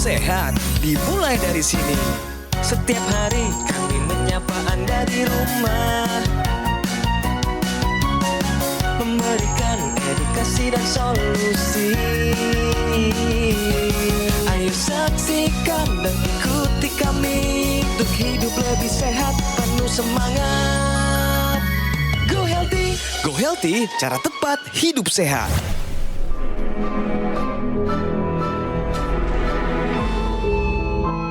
sehat dimulai dari sini. Setiap hari kami menyapa Anda di rumah, memberikan edukasi dan solusi. Ayo saksikan dan ikuti kami untuk hidup lebih sehat, penuh semangat. Go Healthy, cara tepat hidup sehat.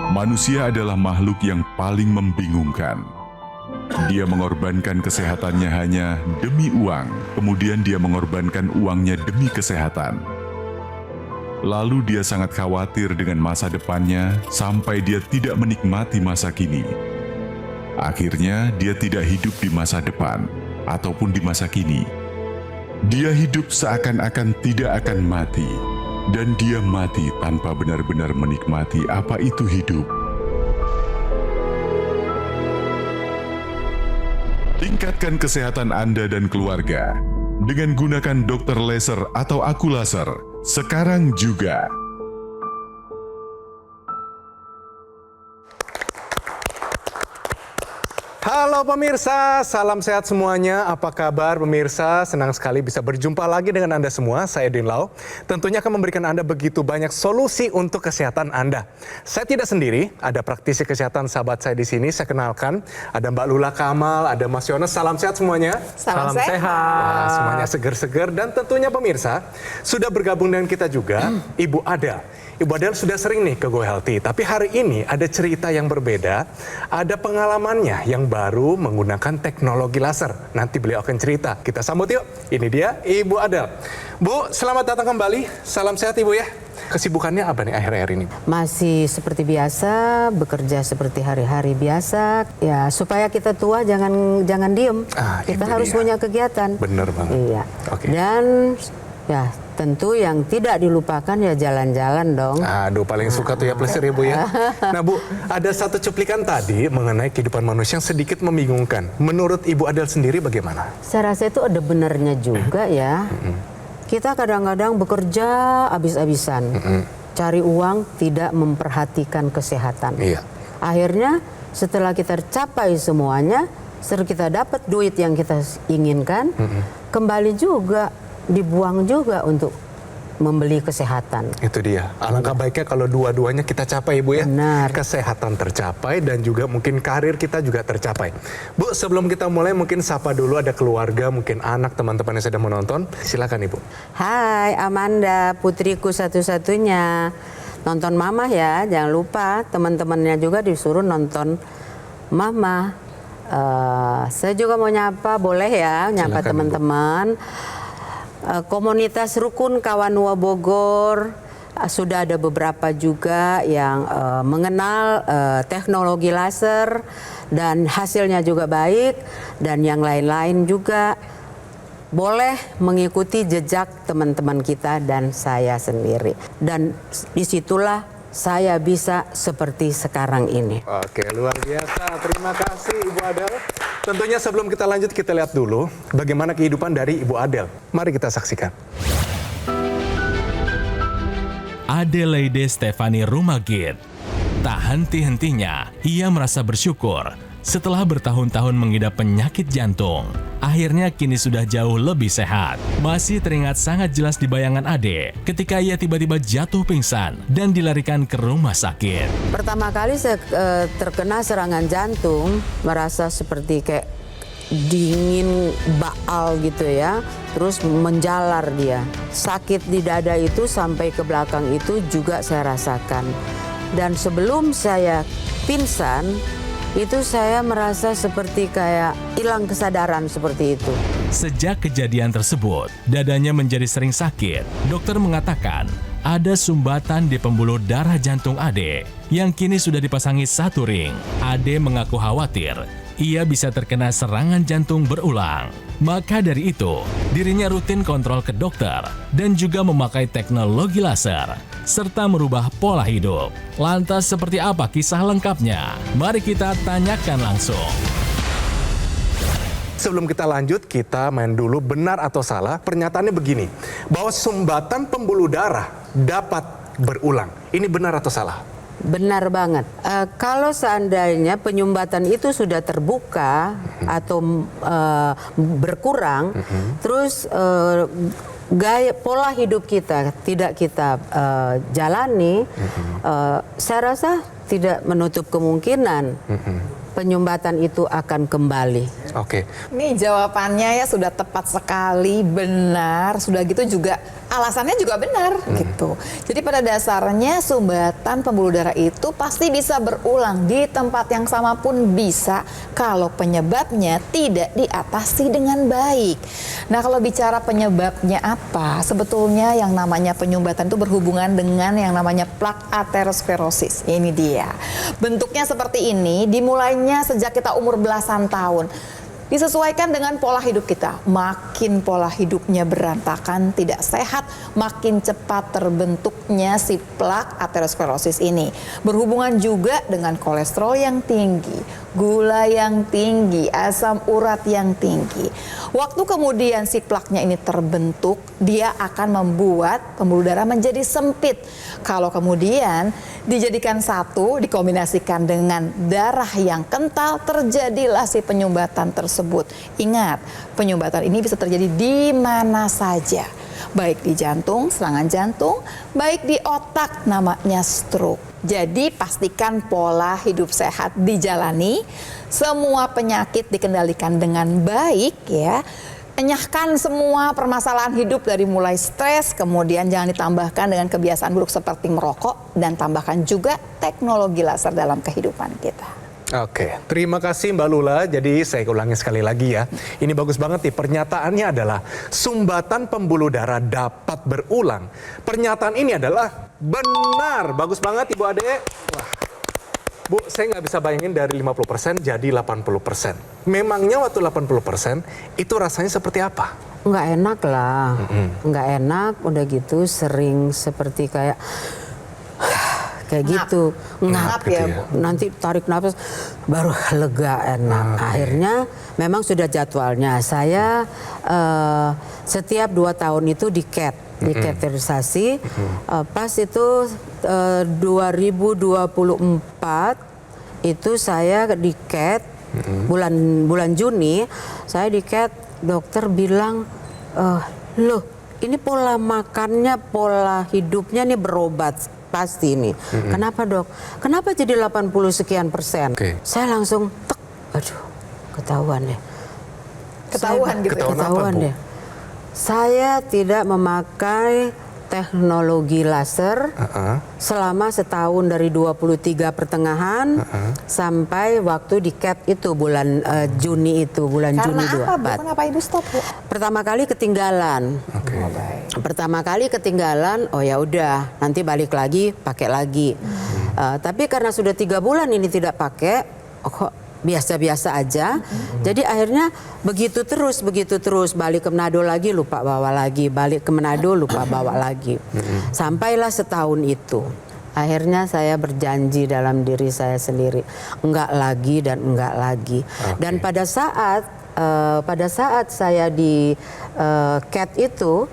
Manusia adalah makhluk yang paling membingungkan. Dia mengorbankan kesehatannya hanya demi uang, kemudian dia mengorbankan uangnya demi kesehatan. Lalu dia sangat khawatir dengan masa depannya sampai dia tidak menikmati masa kini. Akhirnya dia tidak hidup di masa depan ataupun di masa kini. Dia hidup seakan-akan tidak akan mati. Dan dia mati tanpa benar-benar menikmati apa itu hidup. Tingkatkan kesehatan Anda dan keluarga dengan gunakan Dr. Laser atau Aku Laser sekarang juga. Halo pemirsa, salam sehat semuanya. Apa kabar pemirsa? Senang sekali bisa berjumpa lagi dengan Anda semua. Saya Din Lau. Tentunya akan memberikan Anda begitu banyak solusi untuk kesehatan Anda. Saya tidak sendiri, ada praktisi kesehatan sahabat saya di sini. Saya kenalkan, ada Mbak Lula Kamal, ada Mas Yones. Salam sehat semuanya. Salam sehat. Wah, semuanya seger-seger. Dan tentunya pemirsa, sudah bergabung dengan kita juga Ibu Adel. Ibu Adel sudah sering nih ke Go Healthy, tapi hari ini ada cerita yang berbeda, ada pengalamannya yang baru menggunakan teknologi laser. Nanti beliau akan cerita. Kita sambut yuk. Ini dia Ibu Adel. Bu, selamat datang kembali. Salam sehat Ibu ya. Kesibukannya apa nih akhir-akhir ini? Masih seperti biasa, bekerja seperti hari-hari biasa. Ya, supaya kita tua jangan diem. Kita harus punya kegiatan. Bener banget. Iya. Oke. Dan ya tentu yang tidak dilupakan ya jalan-jalan dong. Aduh, paling suka tuh ya plesir ya Bu ya. Nah Bu, ada satu cuplikan tadi mengenai kehidupan manusia yang sedikit membingungkan. Menurut Ibu Adel sendiri bagaimana? Saya rasa itu ada benarnya juga ya. Kita kadang-kadang bekerja habis-habisan. Cari uang, tidak memperhatikan kesehatan. Iya. Akhirnya setelah kita capai semuanya, setelah kita dapat duit yang kita inginkan, kembali juga dibuang juga untuk membeli kesehatan. Itu dia. Alangkah baiknya kalau dua-duanya kita capai Bu ya. Benar. Kesehatan tercapai dan juga mungkin karir kita juga tercapai. Bu, sebelum kita mulai mungkin sapa dulu, ada keluarga, mungkin anak, teman-teman yang sedang menonton. Silakan Ibu. Hai Amanda, putriku satu-satunya. Nonton Mama ya, jangan lupa teman-temannya juga disuruh nonton Mama. Saya juga mau nyapa, boleh ya, nyapa Silakan, teman-teman. Komunitas Rukun Kawanua Bogor, sudah ada beberapa juga yang mengenal teknologi laser dan hasilnya juga baik, dan yang lain-lain juga boleh mengikuti jejak teman-teman kita dan saya sendiri. Dan disitulah saya bisa seperti sekarang ini. Oke, luar biasa. Terima kasih Ibu Adel. Tentunya sebelum kita lanjut, kita lihat dulu bagaimana kehidupan dari Ibu Adel. Mari kita saksikan. Adelaide Stefani Rumagit. Tak henti-hentinya, ia merasa bersyukur setelah bertahun-tahun mengidap penyakit jantung. Akhirnya kini sudah jauh lebih sehat. Masih teringat sangat jelas di bayangan Ade ketika ia tiba-tiba jatuh pingsan dan dilarikan ke rumah sakit. Pertama kali saya terkena serangan jantung, merasa seperti kayak dingin baal gitu ya, terus menjalar dia. Sakit di dada itu sampai ke belakang itu juga saya rasakan. Dan sebelum saya pingsan, itu saya merasa seperti kayak hilang kesadaran seperti itu. Sejak kejadian tersebut, dadanya menjadi sering sakit. Dokter mengatakan ada sumbatan di pembuluh darah jantung Ade yang kini sudah dipasangi 1 ring. Ade mengaku khawatir ia bisa terkena serangan jantung berulang. Maka dari itu, dirinya rutin kontrol ke dokter dan juga memakai teknologi laser serta merubah pola hidup. Lantas seperti apa kisah lengkapnya? Mari kita tanyakan langsung. Sebelum kita lanjut, kita main dulu benar atau salah. Pernyataannya begini, bahwa sumbatan pembuluh darah dapat berulang. Ini benar atau salah? Benar banget. Kalau seandainya penyumbatan itu sudah terbuka atau berkurang, terus gaya pola hidup kita tidak kita jalani, saya rasa tidak menutup kemungkinan penyumbatan itu akan kembali. Oke. Nih jawabannya ya sudah tepat sekali, benar. Sudah gitu juga alasannya juga benar gitu. Jadi pada dasarnya sumbatan pembuluh darah itu pasti bisa berulang di tempat yang sama pun bisa kalau penyebabnya tidak diatasi dengan baik. Nah kalau bicara penyebabnya apa, sebetulnya yang namanya penyumbatan itu berhubungan dengan yang namanya plak aterosklerosis. Ini dia. Bentuknya seperti ini, dimulainya sejak kita umur belasan tahun. Disesuaikan dengan pola hidup kita. Makin pola hidupnya berantakan, tidak sehat, makin cepat terbentuknya si plak aterosklerosis ini. Berhubungan juga dengan kolesterol yang tinggi, gula yang tinggi, asam urat yang tinggi. Waktu kemudian si plaknya ini terbentuk, dia akan membuat pembuluh darah menjadi sempit. Kalau kemudian dijadikan satu, dikombinasikan dengan darah yang kental, terjadilah si penyumbatan tersebut. Ingat, penyumbatan ini bisa terjadi di mana saja. Baik di jantung, serangan jantung, baik di otak, namanya stroke. Jadi pastikan pola hidup sehat dijalani, semua penyakit dikendalikan dengan baik ya. Enyahkan semua permasalahan hidup dari mulai stres, kemudian jangan ditambahkan dengan kebiasaan buruk seperti merokok, dan tambahkan juga teknologi laser dalam kehidupan kita. Oke, terima kasih Mbak Lula. Jadi saya ulangi sekali lagi ya. Ini bagus banget nih, pernyataannya adalah sumbatan pembuluh darah dapat berulang. Pernyataan ini adalah benar. Bagus banget Ibu Ade. Wah. Bu, saya nggak bisa bayangin dari 50% jadi 80%. Memangnya waktu 80% itu rasanya seperti apa? Nggak enak lah, nggak enak, udah gitu sering seperti kayak gitu, ngap gitu ya, nanti tarik nafas baru lega enak. Akhirnya memang sudah jadwalnya. Saya setiap 2 tahun itu di kateterisasi. Pas itu 2024 itu saya di bulan Juni saya di dokter bilang loh ini pola makannya, pola hidupnya nih berobat pasti nih. Kenapa dok? Kenapa jadi 80 sekian persen? Saya langsung tek, aduh ketahuan deh. Ketahuan deh. Saya tidak memakai teknologi laser selama setahun dari 23 pertengahan sampai waktu di itu bulan Juni itu, bulan Juni 24. Kenapa Ibu stop, Bu? Pertama kali ketinggalan. Pertama kali ketinggalan, oh ya udah, nanti balik lagi, pakai lagi. Tapi karena sudah 3 bulan ini tidak pakai, kok biasa-biasa aja. Jadi akhirnya begitu terus balik ke Manado lagi lupa bawa lagi, balik ke Manado lupa bawa lagi. Sampailah setahun itu. Akhirnya saya berjanji dalam diri saya sendiri, enggak lagi dan enggak lagi. Dan pada saat saya di CAT itu,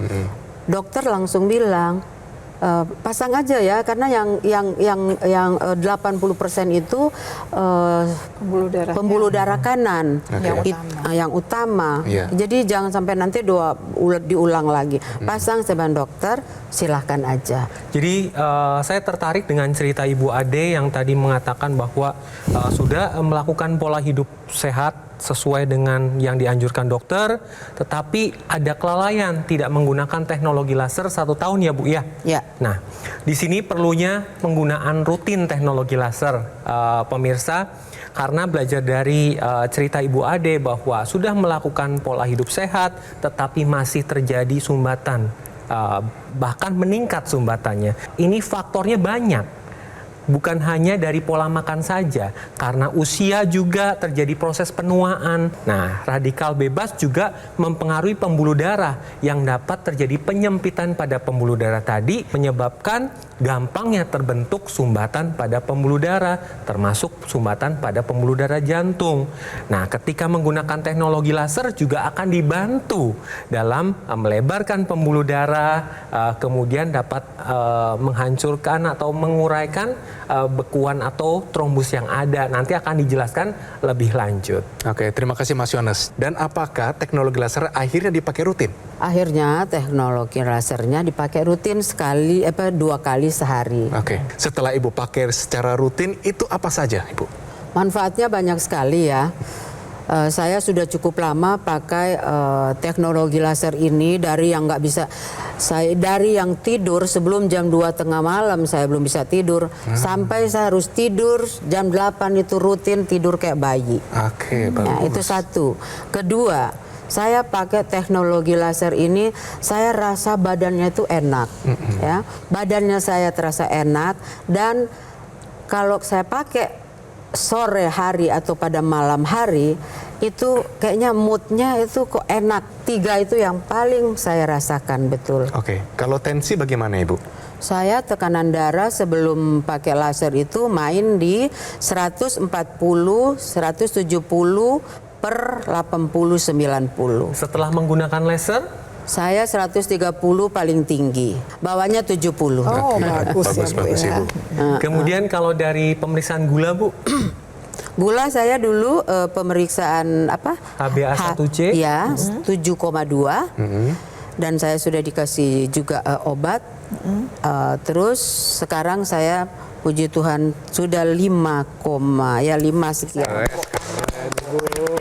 dokter langsung bilang, pasang aja ya, karena yang 80% itu pembuluh darah kanan yang utama. Jadi jangan sampai nanti diulang lagi. Pasang seban dokter, silahkan aja. Jadi saya tertarik dengan cerita Ibu Ade yang tadi mengatakan bahwa sudah melakukan pola hidup sehat sesuai dengan yang dianjurkan dokter, tetapi ada kelalaian tidak menggunakan teknologi laser 1 tahun ya Bu ya? Ya. Nah, di sini perlunya penggunaan rutin teknologi laser, pemirsa, karena belajar dari cerita Ibu Ade bahwa sudah melakukan pola hidup sehat, tetapi masih terjadi sumbatan, bahkan meningkat sumbatannya. Ini faktornya banyak. bukan hanya dari pola makan saja, karena usia juga terjadi proses penuaan. Nah, radikal bebas juga mempengaruhi pembuluh darah yang dapat terjadi penyempitan pada pembuluh darah tadi, menyebabkan gampangnya terbentuk sumbatan pada pembuluh darah, termasuk sumbatan pada pembuluh darah jantung. Nah, ketika menggunakan teknologi laser juga akan dibantu dalam melebarkan pembuluh darah, kemudian dapat menghancurkan atau menguraikan bekuan atau trombus yang ada. Nanti akan dijelaskan lebih lanjut. Oke, terima kasih Mas Yones. Dan apakah teknologi laser akhirnya dipakai rutin? Akhirnya teknologi lasernya dipakai rutin dua kali sehari. Oke, setelah Ibu pakai secara rutin, itu apa saja Ibu? Manfaatnya banyak sekali ya. Saya sudah cukup lama pakai teknologi laser ini dari yang nggak bisa, dari yang tidur sebelum jam 2:30 malam saya belum bisa tidur, sampai saya harus tidur jam 8 itu rutin tidur kayak bayi. Oke, bagus. Nah, itu satu. Kedua, saya pakai teknologi laser ini, saya rasa badannya itu enak, ya. Badannya saya terasa enak, dan kalau saya pakai sore hari atau pada malam hari, itu kayaknya moodnya itu kok enak. 3 itu yang paling saya rasakan betul. Oke, kalau tensi bagaimana Ibu? Saya tekanan darah sebelum pakai laser itu main di 140, 170 per 80-90. Setelah menggunakan laser, Saya 130 paling tinggi, bawahnya 70. Oh, bagus ya, Bu, bagus ya. Ibu. kemudian kalau dari pemeriksaan gula, Bu, Gula saya dulu pemeriksaan HbA1c? Ya, 7,2. Dan saya sudah dikasih juga obat. Terus sekarang saya puji Tuhan sudah 5 sekian.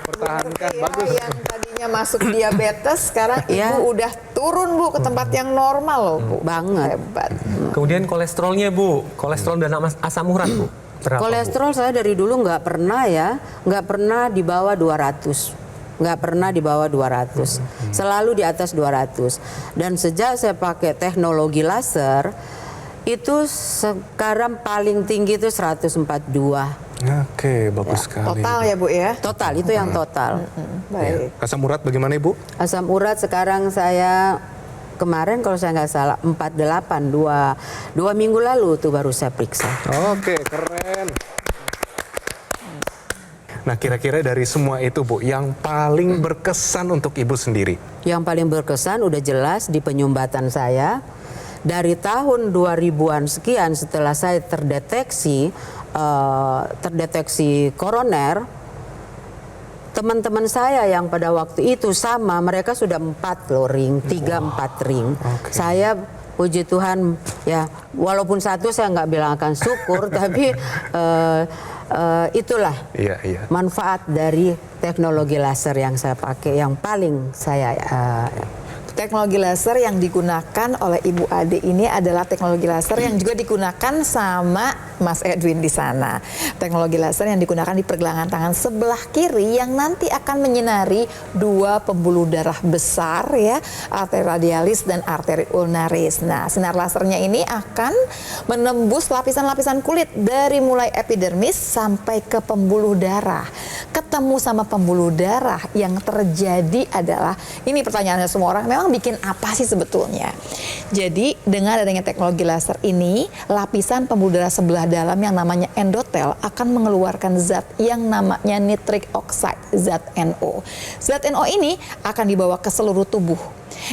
Pertahankan, Ya, bagus. yang tadinya masuk diabetes sekarang Ya. Ibu udah turun, Bu, ke tempat yang normal loh, Bu. Banget. Hebat. kemudian kolesterolnya, Bu, kolesterol dan asam urat, Bu. Berapa, Bu? Kolesterol saya dari dulu nggak pernah di bawah 200. Nggak pernah di bawah 200. Selalu di atas 200. Dan sejak saya pakai teknologi laser, itu sekarang paling tinggi itu 142. Oke, bagus sekali. Total ya, Bu, ya. Total, itu yang total. Baik. Asam urat bagaimana Ibu? Asam urat sekarang saya kemarin kalau saya nggak salah 48, dua minggu lalu tuh baru saya periksa. Oke, keren. Nah, kira-kira dari semua itu Bu, yang paling berkesan untuk Ibu sendiri? Yang paling berkesan udah jelas di penyumbatan saya. Dari tahun 2000-an sekian setelah saya terdeteksi koroner, teman-teman saya yang pada waktu itu sama, mereka sudah 4 loh ring, 3-4 ring. Oke. Saya puji Tuhan ya, walaupun satu saya nggak bilang akan syukur, tapi itulah Iya. manfaat dari teknologi laser yang saya pakai, yang paling saya Teknologi laser yang digunakan oleh Ibu Ade ini adalah teknologi laser yang juga digunakan sama Mas Edwin di sana. Teknologi laser yang digunakan di pergelangan tangan sebelah kiri yang nanti akan menyinari 2 pembuluh darah besar ya, arteri radialis dan arteri ulnaris. Nah, sinar lasernya ini akan menembus lapisan-lapisan kulit dari mulai epidermis sampai ke pembuluh darah. Ketemu sama pembuluh darah, yang terjadi adalah, ini pertanyaannya semua orang, memang bikin apa sih sebetulnya? Jadi dengan adanya teknologi laser ini, lapisan pembuluh darah sebelah dalam yang namanya endotel akan mengeluarkan zat yang namanya nitric oxide, zat NO. Zat NO ini akan dibawa ke seluruh tubuh.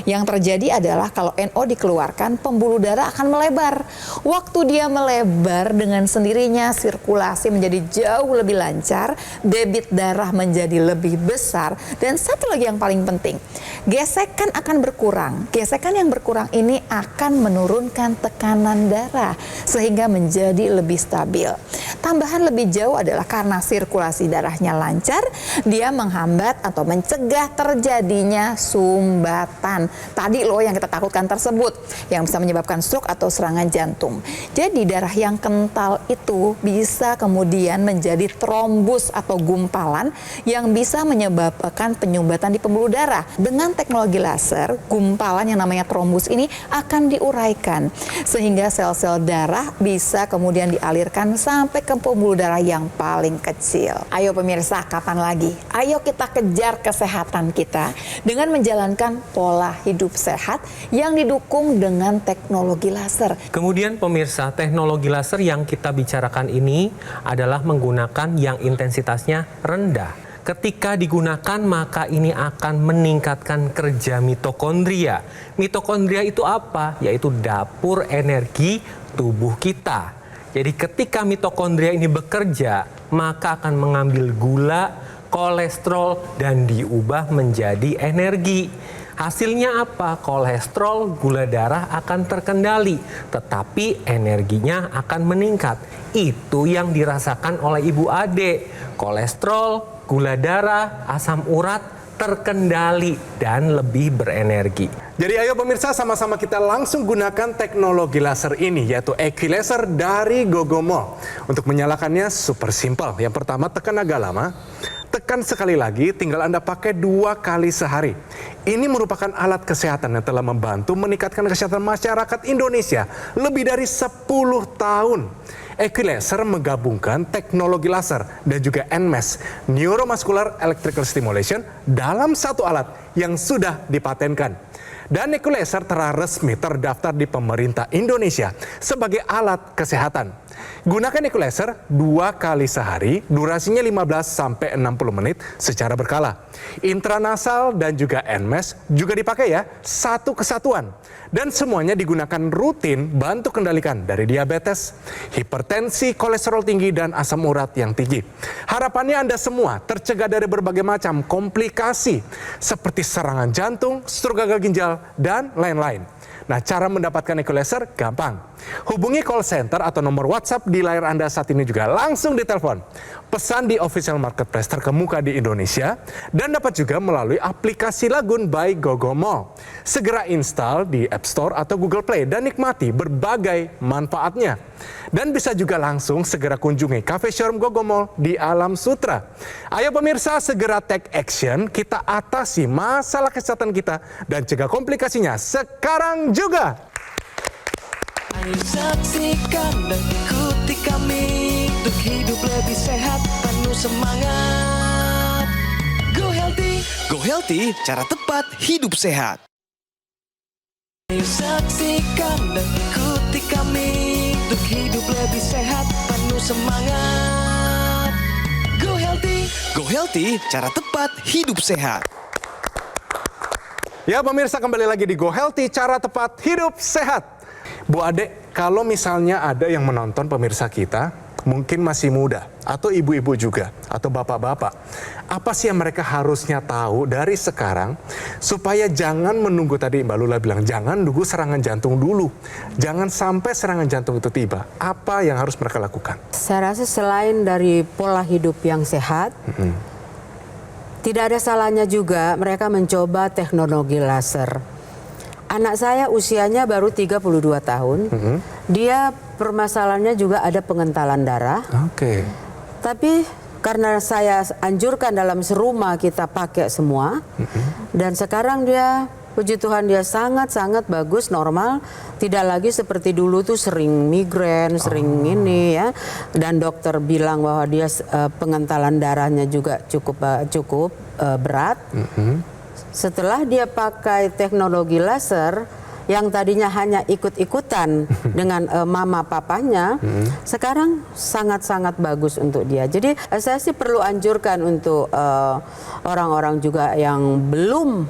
Yang terjadi adalah kalau NO dikeluarkan, pembuluh darah akan melebar. Waktu dia melebar, dengan sendirinya sirkulasi menjadi jauh lebih lancar, debit darah menjadi lebih besar, dan satu lagi yang paling penting, gesekan akan berkurang. Gesekan yang berkurang ini akan menurunkan tekanan darah sehingga menjadi lebih stabil. Tambahan lebih jauh adalah karena sirkulasi darahnya lancar, dia menghambat atau mencegah terjadinya sumbatan. kuman tadi loh yang kita takutkan tersebut, yang bisa menyebabkan stroke atau serangan jantung. Jadi darah yang kental itu bisa kemudian menjadi trombus atau gumpalan yang bisa menyebabkan penyumbatan di pembuluh darah. Dengan teknologi laser, gumpalan yang namanya trombus ini akan diuraikan sehingga sel-sel darah bisa kemudian dialirkan sampai ke pembuluh darah yang paling kecil. Ayo pemirsa, kapan lagi? Ayo kita kejar kesehatan kita dengan menjalankan pola hidup sehat yang didukung dengan teknologi laser. Kemudian pemirsa, teknologi laser yang kita bicarakan ini adalah menggunakan yang intensitasnya rendah. Ketika digunakan maka ini akan meningkatkan kerja mitokondria. Mitokondria itu apa? Yaitu dapur energi tubuh kita. Jadi ketika mitokondria ini bekerja, maka akan mengambil gula, kolesterol, dan diubah menjadi energi. Hasilnya apa? Kolesterol, gula darah akan terkendali, tetapi energinya akan meningkat. Itu yang dirasakan oleh Ibu Ade. Kolesterol, gula darah, asam urat terkendali dan lebih berenergi. Jadi ayo pemirsa, sama-sama kita langsung gunakan teknologi laser ini, yaitu Equilaser dari Gogomol. Untuk menyalakannya super simpel. Yang pertama, tekan agak lama. Tekan sekali lagi, tinggal Anda pakai 2 kali sehari. Ini merupakan alat kesehatan yang telah membantu meningkatkan kesehatan masyarakat Indonesia lebih dari 10 tahun. Equilaser menggabungkan teknologi laser dan juga NMES, Neuromuscular Electrical Stimulation, dalam satu alat yang sudah dipatenkan. Dan Equilaser telah resmi terdaftar di pemerintah Indonesia sebagai alat kesehatan. Gunakan Equilaser 2 kali sehari, durasinya 15 sampai 60 menit secara berkala. Intranasal dan juga NMES juga dipakai ya, satu kesatuan. Dan semuanya digunakan rutin bantu kendalikan dari diabetes, hipertensi, kolesterol tinggi, dan asam urat yang tinggi. Harapannya Anda semua tercegah dari berbagai macam komplikasi seperti serangan jantung, stroke gagal ginjal, dan lain-lain. Nah, cara mendapatkan Equilaser gampang. Hubungi call center atau nomor WhatsApp di layar Anda saat ini juga langsung ditelepon. Pesan di official marketplace terkemuka di Indonesia dan dapat juga melalui aplikasi Lagun by Gogomol. Segera install di App Store atau Google Play dan nikmati berbagai manfaatnya. Dan bisa juga langsung segera kunjungi Cafe Showroom Gogomol di Alam Sutra. Ayo pemirsa, segera take action, kita atasi masalah kesehatan kita dan cegah komplikasinya sekarang juga. Ayo saksikan dan ikuti kami untuk hidup lebih sehat, penuh semangat. Go Healthy, cara tepat hidup sehat. Ayo saksikan dan ikuti kami untuk hidup lebih sehat, penuh semangat. Go Healthy, cara tepat hidup sehat. Ya pemirsa, kembali lagi di Go Healthy, cara tepat hidup sehat. Bu Ade, kalau misalnya ada yang menonton pemirsa kita, mungkin masih muda, atau ibu-ibu juga, atau bapak-bapak. Apa sih yang mereka harusnya tahu dari sekarang, supaya jangan menunggu, tadi Mbak Lula bilang, jangan nunggu serangan jantung dulu. Jangan sampai serangan jantung itu tiba. Apa yang harus mereka lakukan? Saya rasa selain dari pola hidup yang sehat, tidak ada salahnya juga mereka mencoba teknologi laser. Anak saya usianya baru 32 tahun. Dia permasalahannya juga ada pengentalan darah. Oke. Tapi karena saya anjurkan dalam serumah kita pakai semua. Dan sekarang dia, puji Tuhan, dia sangat-sangat bagus, normal. Tidak lagi seperti dulu tuh sering migrain, sering ini ya. Dan dokter bilang bahwa dia pengentalan darahnya juga cukup berat. Setelah dia pakai teknologi laser yang tadinya hanya ikut-ikutan dengan mama papanya, sekarang sangat-sangat bagus untuk dia. Jadi saya sih perlu anjurkan untuk orang-orang juga yang belum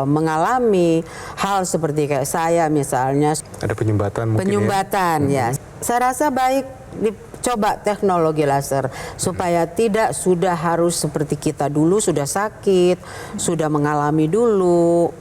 mengalami hal seperti kayak saya misalnya. Ada penyumbatan mungkin penyumbatan ya. Saya rasa baik dicoba teknologi laser supaya tidak sudah harus seperti kita dulu sudah sakit, sudah mengalami dulu.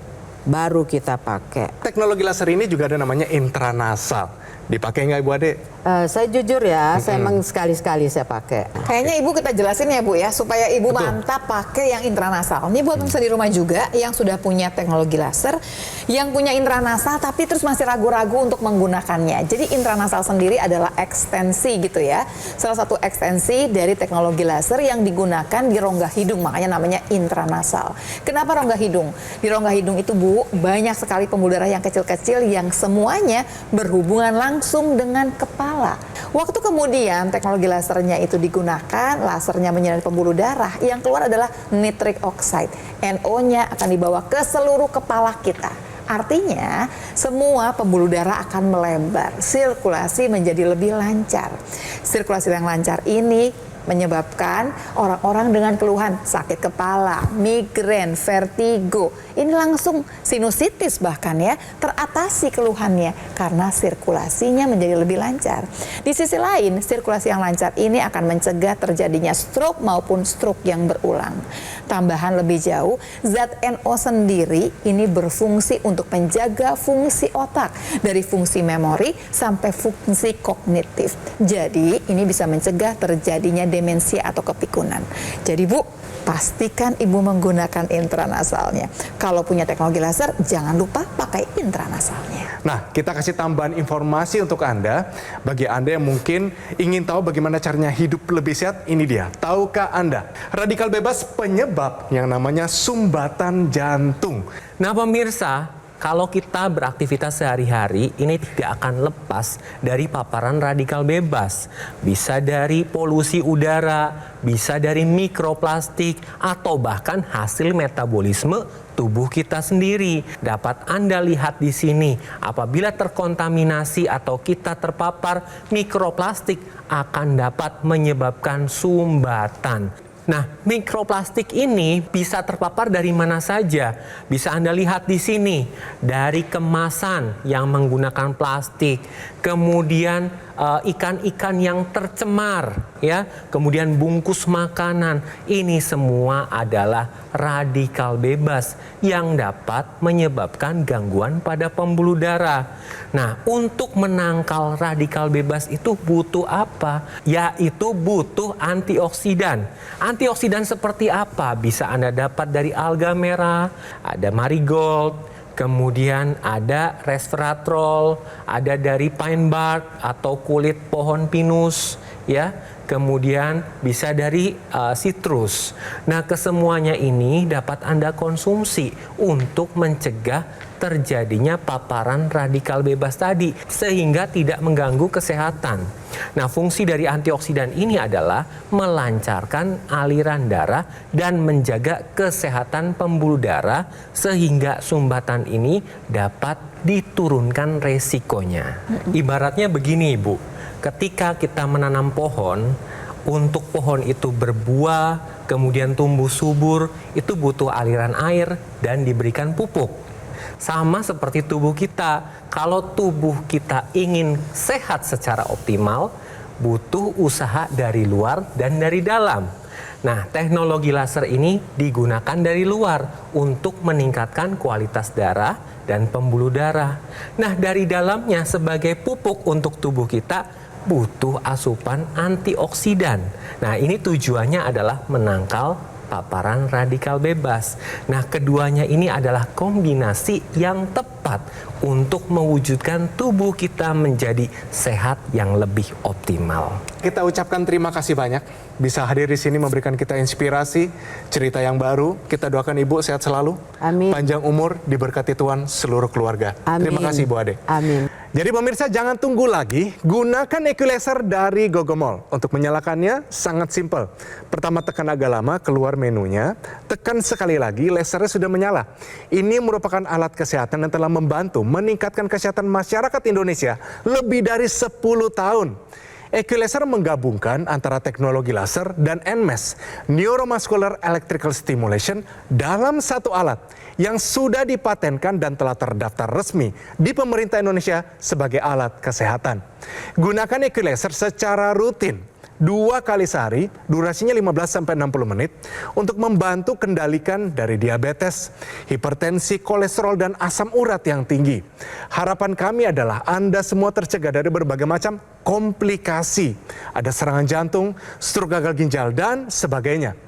baru kita pakai. Teknologi laser ini juga ada namanya intranasal. Dipakai nggak Ibu Ade? Saya jujur ya, saya emang sekali-sekali saya pakai. Kayaknya Ibu kita jelasin ya Bu ya, supaya Ibu mantap pakai yang intranasal. Ini buat pemirsa di rumah juga yang sudah punya teknologi laser, yang punya intranasal tapi terus masih ragu-ragu untuk menggunakannya. Jadi intranasal sendiri adalah ekstensi gitu ya. Salah satu ekstensi dari teknologi laser yang digunakan di rongga hidung, makanya namanya intranasal. Kenapa rongga hidung? Di rongga hidung itu Bu, banyak sekali pembuluh darah yang kecil-kecil yang semuanya berhubungan langsung dengan kepala. Waktu kemudian teknologi lasernya itu digunakan, lasernya menyinari pembuluh darah, yang keluar adalah nitric oxide. NO-nya akan dibawa ke seluruh kepala kita. Artinya semua pembuluh darah akan melebar, sirkulasi menjadi lebih lancar. Sirkulasi yang lancar ini menyebabkan orang-orang dengan keluhan sakit kepala, migrain, vertigo, ini langsung sinusitis bahkan ya, teratasi keluhannya karena sirkulasinya menjadi lebih lancar. Di sisi lain, sirkulasi yang lancar ini akan mencegah terjadinya stroke maupun stroke yang berulang. Tambahan lebih jauh, zat NO sendiri ini berfungsi untuk menjaga fungsi otak, dari fungsi memori sampai fungsi kognitif. Jadi ini bisa mencegah terjadinya demensia atau kepikunan. Jadi Bu, pastikan Ibu menggunakan intranasalnya. Kalau punya teknologi laser, jangan lupa pakai intranasalnya. Nah, kita kasih tambahan informasi untuk Anda. Bagi Anda yang mungkin ingin tahu bagaimana caranya hidup lebih sehat, ini dia. Tahukah Anda, radikal bebas penyebab yang namanya sumbatan jantung. Nah pemirsa, kalau kita beraktivitas sehari-hari, ini tidak akan lepas dari paparan radikal bebas. Bisa dari polusi udara, bisa dari mikroplastik, atau bahkan hasil metabolisme tubuh kita sendiri. Dapat Anda lihat di sini, apabila terkontaminasi atau kita terpapar mikroplastik, akan dapat menyebabkan sumbatan. Nah, mikroplastik ini bisa terpapar dari mana saja. Bisa Anda lihat di sini, dari kemasan yang menggunakan plastik, kemudian ikan-ikan yang tercemar, ya, kemudian bungkus makanan. Ini semua adalah radikal bebas yang dapat menyebabkan gangguan pada pembuluh darah. Nah, untuk menangkal radikal bebas itu butuh apa? Yaitu butuh antioksidan. Antioksidan seperti apa? Bisa Anda dapat dari alga merah, ada marigold, kemudian ada resveratrol, ada dari pine bark atau kulit pohon pinus, ya. Kemudian bisa dari citrus. Nah, kesemuanya ini dapat Anda konsumsi untuk mencegah terjadinya paparan radikal bebas tadi, sehingga tidak mengganggu kesehatan. Nah, fungsi dari antioksidan ini adalah melancarkan aliran darah dan menjaga kesehatan pembuluh darah, sehingga sumbatan ini dapat diturunkan resikonya. Ibaratnya begini, Ibu. Ketika kita menanam pohon, untuk pohon itu berbuah, kemudian tumbuh subur, itu butuh aliran air dan diberikan pupuk. Sama seperti tubuh kita, kalau tubuh kita ingin sehat secara optimal, butuh usaha dari luar dan dari dalam. Nah, teknologi laser ini digunakan dari luar untuk meningkatkan kualitas darah dan pembuluh darah. Nah, dari dalamnya sebagai pupuk untuk tubuh kita, butuh asupan antioksidan. Nah, ini tujuannya adalah menangkal paparan radikal bebas. Nah, keduanya ini adalah kombinasi yang tepat untuk mewujudkan tubuh kita menjadi sehat yang lebih optimal. Kita ucapkan terima kasih banyak bisa hadir di sini memberikan kita inspirasi, cerita yang baru. Kita doakan Ibu sehat selalu, Amin. panjang umur, diberkati Tuhan seluruh keluarga. Amin. Terima kasih Ibu Ade. Amin. Jadi pemirsa, jangan tunggu lagi, gunakan EQ Laser dari Gogomol. Untuk menyalakannya sangat simpel. Pertama tekan agak lama, keluar menunya, tekan sekali lagi, lasernya sudah menyala. Ini merupakan alat kesehatan yang telah membantu meningkatkan kesehatan masyarakat Indonesia lebih dari 10 tahun. EQ Laser menggabungkan antara teknologi laser dan NMES, Neuromuscular Electrical Stimulation, dalam satu alat yang sudah dipatenkan dan telah terdaftar resmi di pemerintah Indonesia sebagai alat kesehatan. Gunakan EQ Laser secara rutin 2 kali sehari, durasinya 15-60 menit, untuk membantu kendalikan dari diabetes, hipertensi, kolesterol, dan asam urat yang tinggi. Harapan kami adalah Anda semua tercegah dari berbagai macam komplikasi. Ada serangan jantung, stroke gagal ginjal, dan sebagainya.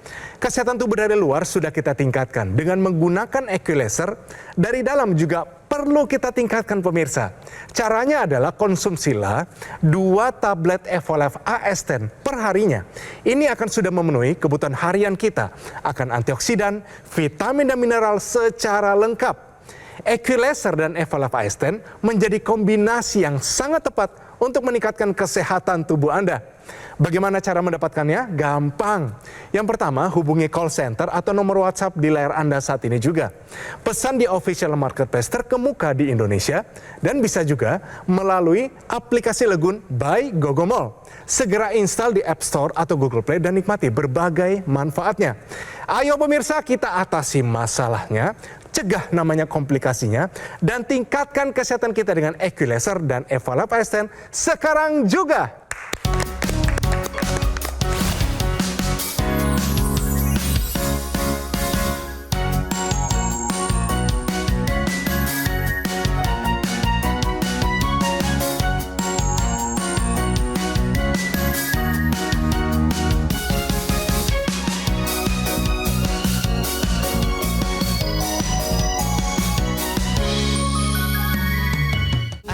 Kesehatan tubuh dari luar sudah kita tingkatkan dengan menggunakan equalizer. Dari dalam juga perlu kita tingkatkan pemirsa. Caranya adalah konsumsilah 2 tablet Evolave AS10 per harinya. Ini akan sudah memenuhi kebutuhan harian kita akan antioksidan, vitamin dan mineral secara lengkap. Equalizer dan Evolave AS10 menjadi kombinasi yang sangat tepat untuk meningkatkan kesehatan tubuh Anda. Bagaimana cara mendapatkannya? Gampang. Yang pertama, hubungi call center atau nomor WhatsApp di layar Anda saat ini juga. Pesan di official marketplace terkemuka di Indonesia dan bisa juga melalui aplikasi Legun by Gogomol. Segera install di App Store atau Google Play dan nikmati berbagai manfaatnya. Ayo pemirsa, kita atasi masalahnya, cegah namanya komplikasinya, dan tingkatkan kesehatan kita dengan Equalizer dan Evolave AS10 sekarang juga.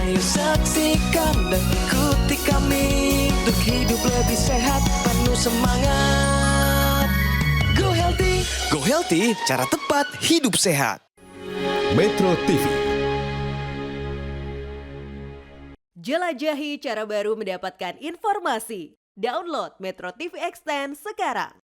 Ayo saksikan dan ikuti kami untuk hidup lebih sehat, penuh semangat. Go Healthy, cara tepat hidup sehat. Metro TV. Jelajahi cara baru mendapatkan informasi. Download Metro TV Extend sekarang.